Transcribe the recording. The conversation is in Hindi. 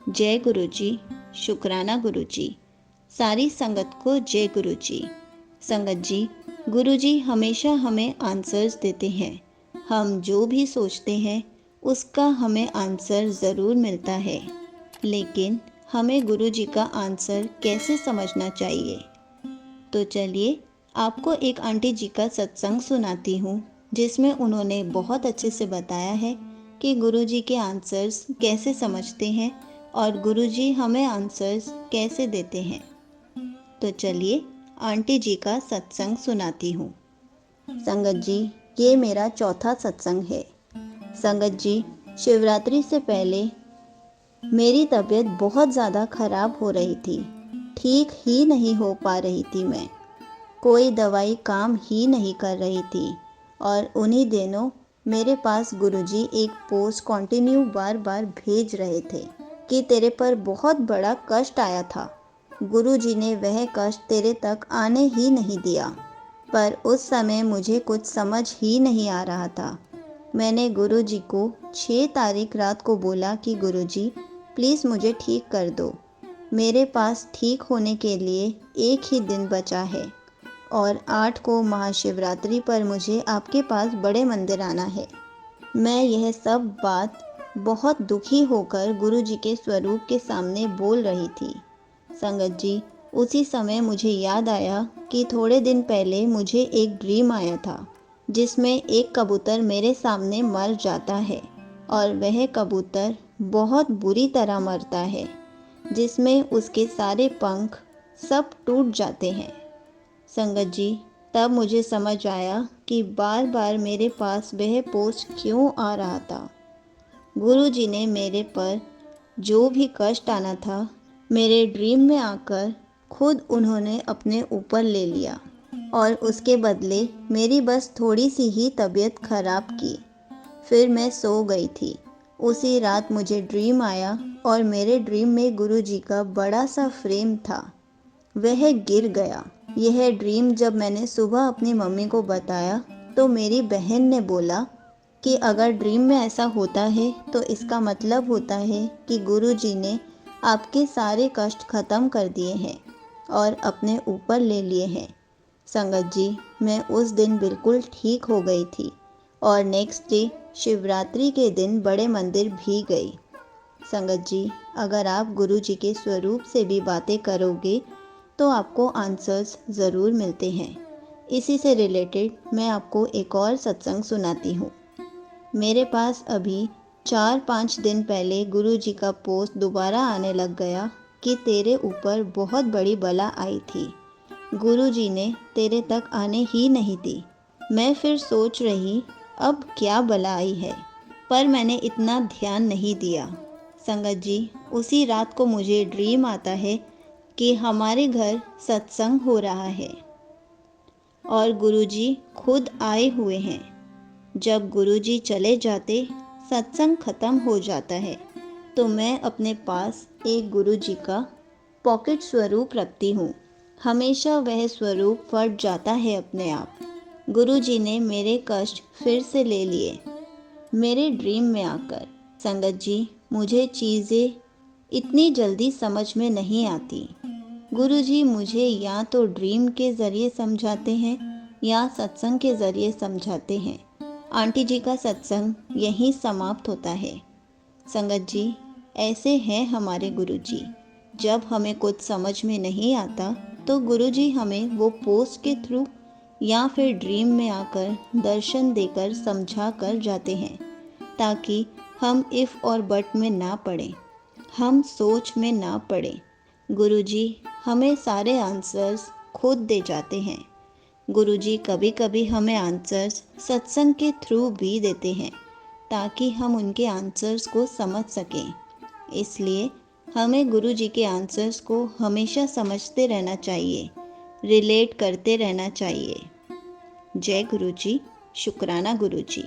जय गुरु जी, शुक्राना गुरु जी। सारी संगत को जय गुरु जी। संगत जी, गुरु जी हमेशा हमें आंसर्स देते हैं। हम जो भी सोचते हैं उसका हमें आंसर ज़रूर मिलता है, लेकिन हमें गुरु जी का आंसर कैसे समझना चाहिए। तो चलिए आपको एक आंटी जी का सत्संग सुनाती हूँ, जिसमें उन्होंने बहुत अच्छे से बताया है कि गुरु जी के आंसर्स कैसे समझते हैं और गुरु जी हमें आंसर्स कैसे देते हैं। तो चलिए आंटी जी का सत्संग सुनाती हूँ। संगत जी, ये मेरा चौथा सत्संग है। संगत जी, शिवरात्रि से पहले मेरी तबीयत बहुत ज़्यादा ख़राब हो रही थी। ठीक ही नहीं हो पा रही थी मैं। कोई दवाई काम ही नहीं कर रही थी और उन्हीं दिनों मेरे पास गुरुजी एक पोस्ट कंटिन्यू बार बार भेज रहे थे कि तेरे पर बहुत बड़ा कष्ट आया था। गुरुजी ने वह कष्ट तेरे तक आने ही नहीं दिया। पर उस समय मुझे कुछ समझ ही नहीं आ रहा था। मैंने गुरुजी को 6 तारीख रात को बोला कि गुरुजी प्लीज़ मुझे ठीक कर दो। मेरे पास ठीक होने के लिए एक ही दिन बचा है और 8 को महाशिवरात्रि पर मुझे आपके पास बड़े मंदिर आना है। मैं यह सब बात बहुत दुखी होकर गुरुजी के स्वरूप के सामने बोल रही थी। संगत जी, उसी समय मुझे याद आया कि थोड़े दिन पहले मुझे एक ड्रीम आया था, जिसमें एक कबूतर मेरे सामने मर जाता है और वह कबूतर बहुत बुरी तरह मरता है, जिसमें उसके सारे पंख सब टूट जाते हैं। संगत जी, तब मुझे समझ आया कि बार बार मेरे पास वह पोस्ट क्यों आ रहा था। गुरु जी ने मेरे पर जो भी कष्ट आना था, मेरे ड्रीम में आकर खुद उन्होंने अपने ऊपर ले लिया और उसके बदले मेरी बस थोड़ी सी ही तबीयत खराब की। फिर मैं सो गई थी। उसी रात मुझे ड्रीम आया और मेरे ड्रीम में गुरु जी का बड़ा सा फ्रेम था, वह गिर गया। यह ड्रीम जब मैंने सुबह अपनी मम्मी को बताया तो मेरी बहन ने बोला कि अगर ड्रीम में ऐसा होता है तो इसका मतलब होता है कि गुरु जी ने आपके सारे कष्ट ख़त्म कर दिए हैं और अपने ऊपर ले लिए हैं। संगत जी, मैं उस दिन बिल्कुल ठीक हो गई थी और नेक्स्ट डे शिवरात्रि के दिन बड़े मंदिर भी गई। संगत जी, अगर आप गुरु जी के स्वरूप से भी बातें करोगे तो आपको आंसर्स ज़रूर मिलते हैं। इसी से रिलेटेड मैं आपको एक और सत्संग सुनाती हूँ। मेरे पास अभी 4-5 दिन पहले गुरु जी का पोस्ट दोबारा आने लग गया कि तेरे ऊपर बहुत बड़ी बला आई थी, गुरु जी ने तेरे तक आने ही नहीं दी। मैं फिर सोच रही अब क्या बला आई है, पर मैंने इतना ध्यान नहीं दिया। संगत जी, उसी रात को मुझे ड्रीम आता है कि हमारे घर सत्संग हो रहा है और गुरुजी खुद आए हुए हैं। जब गुरुजी चले जाते, सत्संग खत्म हो जाता है, तो मैं अपने पास एक गुरुजी का पॉकेट स्वरूप रखती हूँ। हमेशा वह स्वरूप फट जाता है अपने आप। गुरुजी ने मेरे कष्ट फिर से ले लिए मेरे ड्रीम में आकर। संगत जी, मुझे चीज़ें इतनी जल्दी समझ में नहीं आती। गुरुजी मुझे या तो ड्रीम के ज़रिए समझाते हैं या सत्संग के ज़रिए समझाते हैं। आंटी जी का सत्संग यहीं समाप्त होता है। संगत जी, ऐसे हैं हमारे गुरुजी। जब हमें कुछ समझ में नहीं आता तो गुरुजी हमें वो पोस्ट के थ्रू या फिर ड्रीम में आकर दर्शन देकर समझा कर जाते हैं, ताकि हम इफ़ और बट में ना पड़ें, हम सोच में ना पड़ें। गुरुजी हमें सारे आंसर्स खुद दे जाते हैं। गुरुजी कभी कभी हमें आंसर्स सत्संग के थ्रू भी देते हैं, ताकि हम उनके आंसर्स को समझ सकें। इसलिए हमें गुरुजी के आंसर्स को हमेशा समझते रहना चाहिए, रिलेट करते रहना चाहिए। जय गुरुजी, शुक्राना गुरुजी।